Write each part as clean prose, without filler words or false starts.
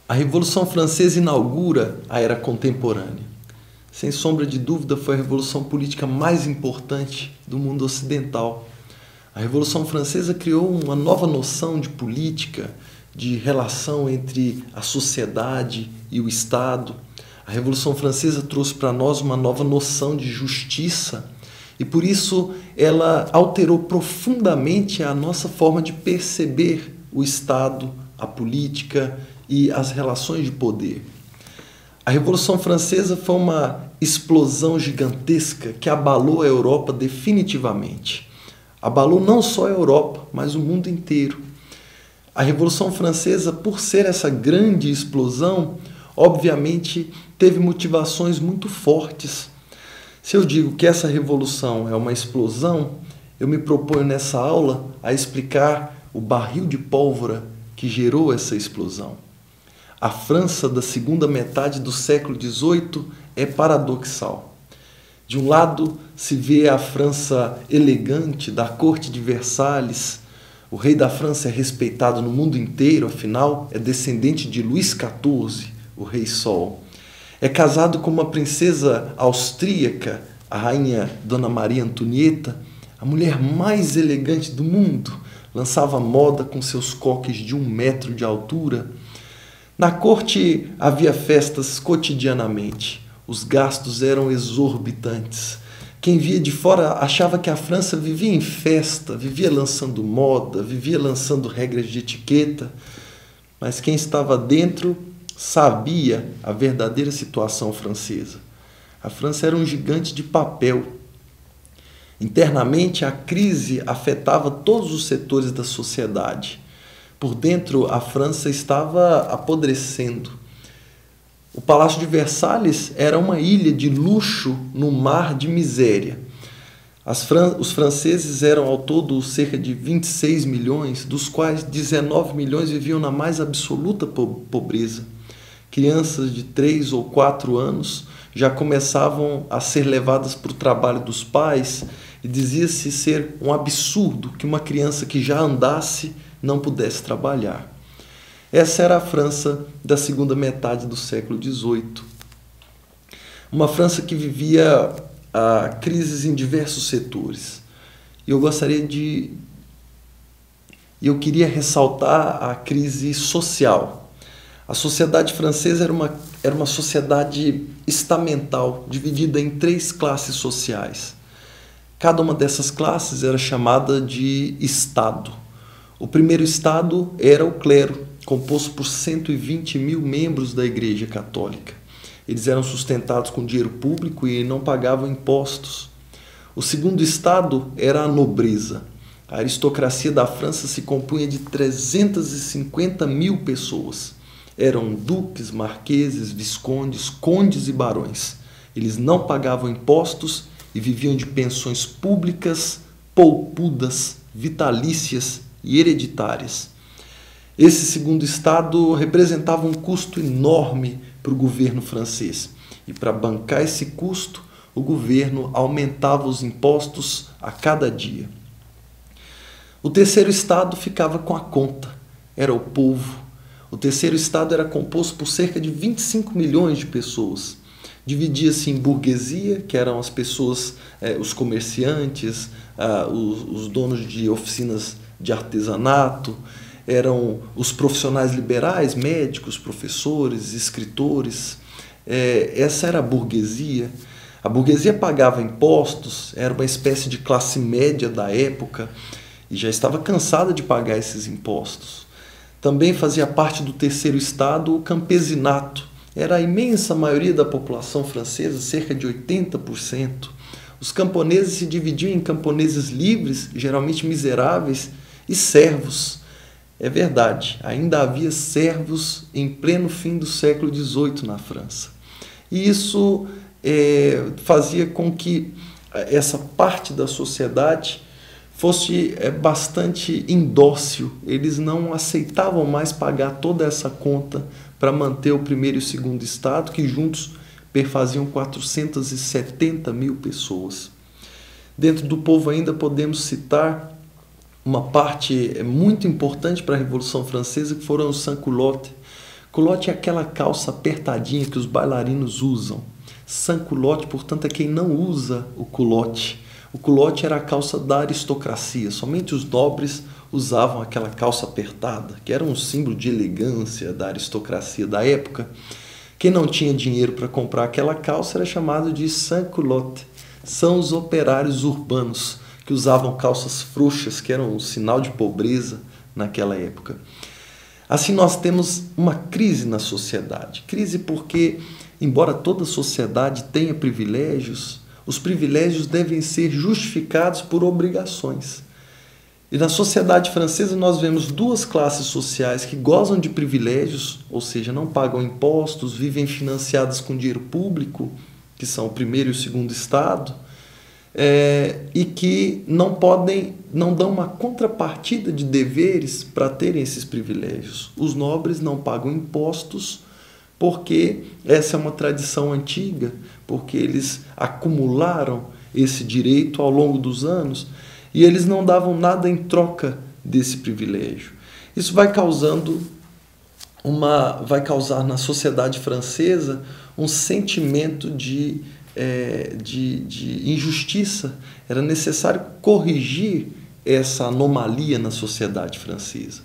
A Revolução Francesa inaugura a Era Contemporânea. Sem sombra de dúvida, foi a revolução política mais importante do mundo ocidental. A Revolução Francesa criou uma nova noção de política, de relação entre a sociedade e o Estado. A Revolução Francesa trouxe para nós uma nova noção de justiça e, por isso, ela alterou profundamente a nossa forma de perceber o Estado, a política e as relações de poder. A Revolução Francesa foi uma explosão gigantesca que abalou a Europa definitivamente. Abalou não só a Europa, mas o mundo inteiro. A Revolução Francesa, por ser essa grande explosão, obviamente teve motivações muito fortes. Se eu digo que essa revolução é uma explosão, eu me proponho nessa aula a explicar o barril de pólvora que gerou essa explosão. A França da segunda metade do século XVIII é paradoxal. De um lado se vê a França elegante da corte de Versalhes. O rei da França é respeitado no mundo inteiro, afinal é descendente de Luís XIV, o Rei Sol. É casado com uma princesa austríaca, a rainha Dona Maria Antonieta, a mulher mais elegante do mundo. Lançava moda com seus coques de 1 metro de altura. Na corte havia festas cotidianamente. Os gastos eram exorbitantes. Quem via de fora achava que a França vivia em festa, vivia lançando moda, vivia lançando regras de etiqueta. Mas quem estava dentro sabia a verdadeira situação francesa. A França era um gigante de papel. Internamente, a crise afetava todos os setores da sociedade. Por dentro, a França estava apodrecendo. O Palácio de Versalhes era uma ilha de luxo no mar de miséria. Os franceses eram ao todo cerca de 26 milhões, dos quais 19 milhões viviam na mais absoluta pobreza. Crianças de 3 ou 4 anos já começavam a ser levadas para o trabalho dos pais e dizia-se ser um absurdo que uma criança que já andasse não pudesse trabalhar. Essa era a França da segunda metade do século XVIII. Uma França que vivia crises em diversos setores. E eu queria ressaltar a crise social. A sociedade francesa era uma sociedade estamental, dividida em 3 classes sociais. Cada uma dessas classes era chamada de Estado. O primeiro Estado era o clero, composto por 120 mil membros da Igreja Católica. Eles eram sustentados com dinheiro público e não pagavam impostos. O segundo Estado era a nobreza. A aristocracia da França se compunha de 350 mil pessoas. Eram duques, marqueses, viscondes, condes e barões. Eles não pagavam impostos e viviam de pensões públicas, poupudas, vitalícias e hereditárias. Esse segundo Estado representava um custo enorme para o governo francês. E para bancar esse custo, o governo aumentava os impostos a cada dia. O terceiro Estado ficava com a conta, era o povo. O terceiro Estado era composto por cerca de 25 milhões de pessoas. Dividia-se em burguesia, que eram as pessoas, os comerciantes, os donos de oficinas de artesanato, eram os profissionais liberais, médicos, professores, escritores. Essa era a burguesia. A burguesia pagava impostos, era uma espécie de classe média da época e já estava cansada de pagar esses impostos. Também fazia parte do terceiro Estado o campesinato. Era a imensa maioria da população francesa, cerca de 80%. Os camponeses se dividiam em camponeses livres, geralmente miseráveis, e servos. É verdade, ainda havia servos em pleno fim do século XVIII na França. E isso fazia com que essa parte da sociedade fosse bastante indócil. Eles não aceitavam mais pagar toda essa conta para manter o primeiro e o segundo Estado, que juntos perfaziam 470 mil pessoas. Dentro do povo ainda podemos citar uma parte muito importante para a Revolução Francesa, que foram os sans-culottes. Culotte é aquela calça apertadinha que os bailarinos usam. Sans culotte, portanto, é quem não usa o culotte. O culotte era a calça da aristocracia. Somente os nobres usavam aquela calça apertada, que era um símbolo de elegância da aristocracia da época. Quem não tinha dinheiro para comprar aquela calça era chamado de sans culotte. São os operários urbanos que usavam calças frouxas, que eram um sinal de pobreza naquela época. Assim, nós temos uma crise na sociedade. Crise porque, embora toda sociedade tenha privilégios, os privilégios devem ser justificados por obrigações. E na sociedade francesa nós vemos duas classes sociais que gozam de privilégios, ou seja, não pagam impostos, vivem financiadas com dinheiro público, que são o primeiro e o segundo estado, e que não dão uma contrapartida de deveres para terem esses privilégios. Os nobres não pagam impostos porque essa é uma tradição antiga, porque eles acumularam esse direito ao longo dos anos e eles não davam nada em troca desse privilégio. Isso vai causar na sociedade francesa um sentimento de injustiça. Era necessário corrigir essa anomalia na sociedade francesa.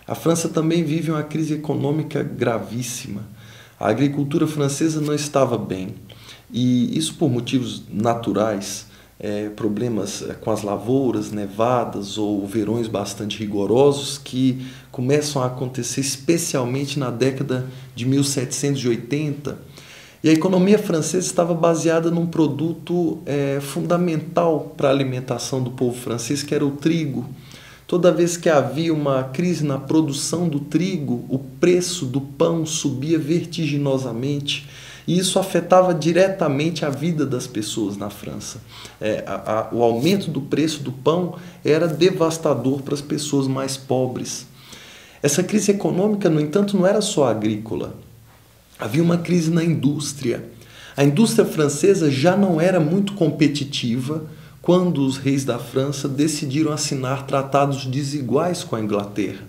A França também vive uma crise econômica gravíssima. A agricultura francesa não estava bem, e isso por motivos naturais, problemas com as lavouras, nevadas ou verões bastante rigorosos que começam a acontecer especialmente na década de 1780. E a economia francesa estava baseada num produto fundamental para a alimentação do povo francês, que era o trigo. Toda vez que havia uma crise na produção do trigo, o preço do pão subia vertiginosamente e isso afetava diretamente a vida das pessoas na França. O aumento do preço do pão era devastador para as pessoas mais pobres. Essa crise econômica, no entanto, não era só agrícola. Havia uma crise na indústria. A indústria francesa já não era muito competitiva quando os reis da França decidiram assinar tratados desiguais com a Inglaterra.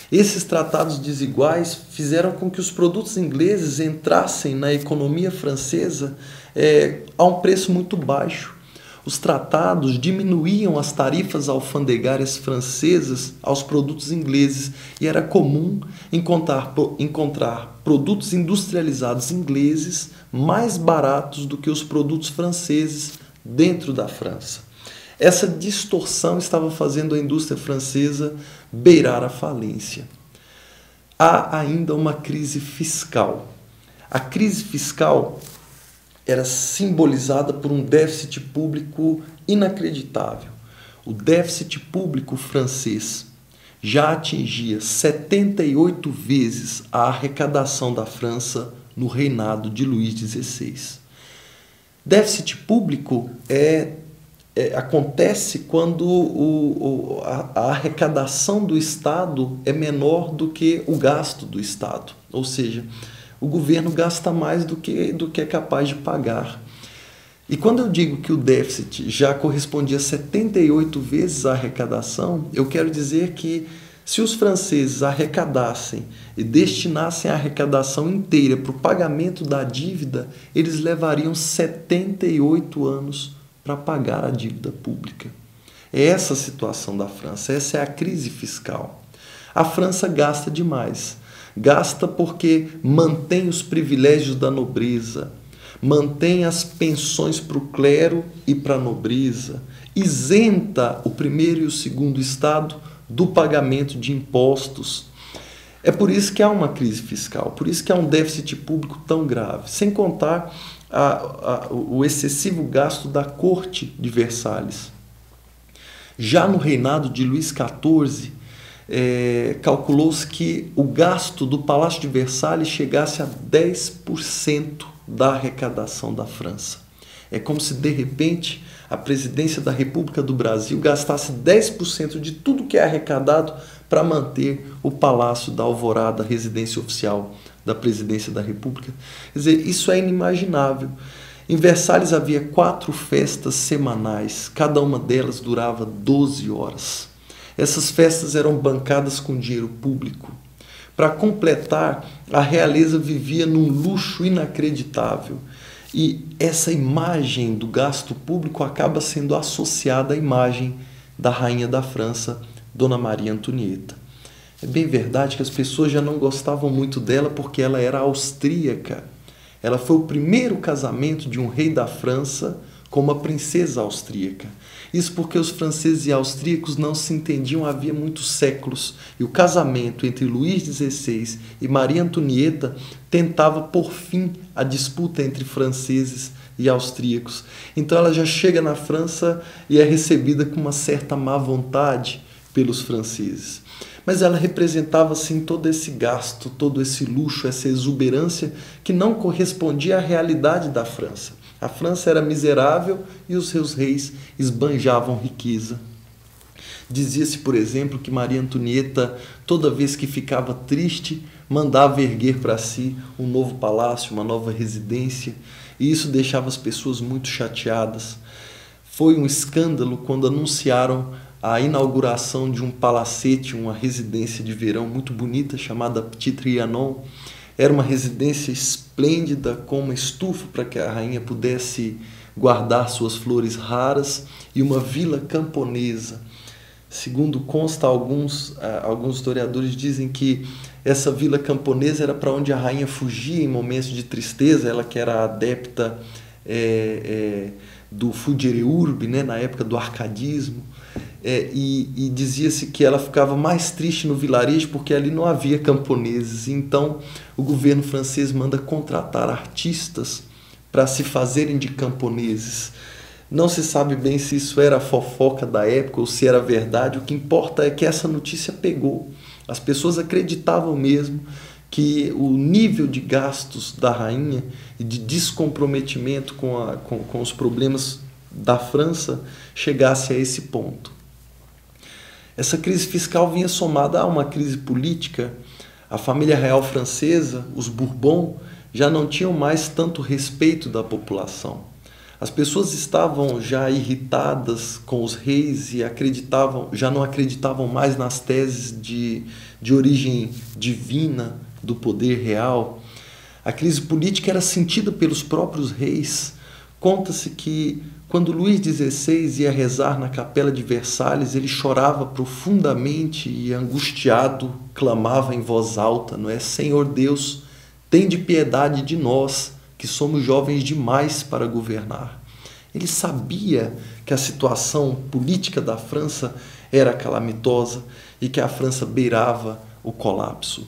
Esses tratados desiguais fizeram com que os produtos ingleses entrassem na economia francesa a um preço muito baixo. Os tratados diminuíam as tarifas alfandegárias francesas aos produtos ingleses e era comum encontrar produtos industrializados ingleses mais baratos do que os produtos franceses dentro da França. Essa distorção estava fazendo a indústria francesa beirar a falência. Há ainda uma crise fiscal. A crise fiscal era simbolizada por um déficit público inacreditável. O déficit público francês já atingia 78 vezes a arrecadação da França no reinado de Luís XVI. Déficit público acontece quando a arrecadação do Estado é menor do que o gasto do Estado, ou seja, o governo gasta mais do que é capaz de pagar. E quando eu digo que o déficit já correspondia a 78 vezes a arrecadação, eu quero dizer que se os franceses arrecadassem e destinassem a arrecadação inteira para o pagamento da dívida, eles levariam 78 anos para pagar a dívida pública. É essa a situação da França, essa é a crise fiscal. A França gasta demais. Gasta porque mantém os privilégios da nobreza, mantém as pensões para o clero e para a nobreza, isenta o primeiro e o segundo estado do pagamento de impostos. É por isso que há uma crise fiscal, por isso que há um déficit público tão grave, sem contar o excessivo gasto da corte de Versalhes. Já no reinado de Luís XIV, calculou-se que o gasto do Palácio de Versalhes chegasse a 10% da arrecadação da França. É como se, de repente, a presidência da República do Brasil gastasse 10% de tudo que é arrecadado para manter o Palácio da Alvorada, a residência oficial da presidência da República. Quer dizer, isso é inimaginável. Em Versalhes havia 4 festas semanais, cada uma delas durava 12 horas. Essas festas eram bancadas com dinheiro público. Para completar, a realeza vivia num luxo inacreditável. E essa imagem do gasto público acaba sendo associada à imagem da rainha da França, Dona Maria Antonieta. É bem verdade que as pessoas já não gostavam muito dela porque ela era austríaca. Ela foi o primeiro casamento de um rei da França com uma princesa austríaca. Isso porque os franceses e austríacos não se entendiam havia muitos séculos, e o casamento entre Luís XVI e Maria Antonieta tentava pôr fim à disputa entre franceses e austríacos. Então ela já chega na França e é recebida com uma certa má vontade pelos franceses. Mas ela representava assim todo esse gasto, todo esse luxo, essa exuberância que não correspondia à realidade da França. A França era miserável e os seus reis esbanjavam riqueza. Dizia-se, por exemplo, que Maria Antonieta, toda vez que ficava triste, mandava erguer para si um novo palácio, uma nova residência, e isso deixava as pessoas muito chateadas. Foi um escândalo quando anunciaram a inauguração de um palacete, uma residência de verão muito bonita chamada Petit Trianon. Era uma residência esplêndida com uma estufa para que a rainha pudesse guardar suas flores raras e uma vila camponesa. Segundo consta, alguns historiadores dizem que essa vila camponesa era para onde a rainha fugia em momentos de tristeza, ela que era adepta do fugere urbi, né, na época do arcadismo. E dizia-se que ela ficava mais triste no vilarejo porque ali não havia camponeses. Então o governo francês manda contratar artistas para se fazerem de camponeses. Não se sabe bem se isso era a fofoca da época ou se era verdade. O que importa é que essa notícia pegou. As pessoas acreditavam mesmo que o nível de gastos da rainha e de descomprometimento com os problemas da França chegasse a esse ponto. Essa crise fiscal vinha somada a uma crise política. A família real francesa, os Bourbon, já não tinham mais tanto respeito da população. As pessoas estavam já irritadas com os reis e já não acreditavam mais nas teses de origem divina do poder real. A crise política era sentida pelos próprios reis. Conta-se que quando Luís XVI ia rezar na capela de Versalhes, ele chorava profundamente e, angustiado, clamava em voz alta, não é? Senhor Deus, tende piedade de nós, que somos jovens demais para governar. Ele sabia que a situação política da França era calamitosa e que a França beirava o colapso.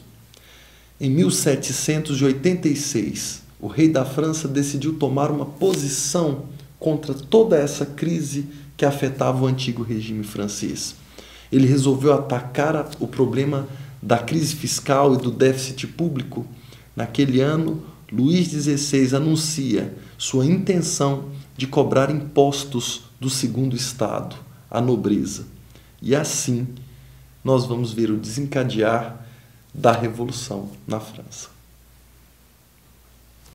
Em 1786, o rei da França decidiu tomar uma posição contra toda essa crise que afetava o antigo regime francês. Ele resolveu atacar o problema da crise fiscal e do déficit público. Naquele ano, Luís XVI anuncia sua intenção de cobrar impostos do segundo estado, a nobreza. E assim, nós vamos ver o desencadear da Revolução na França.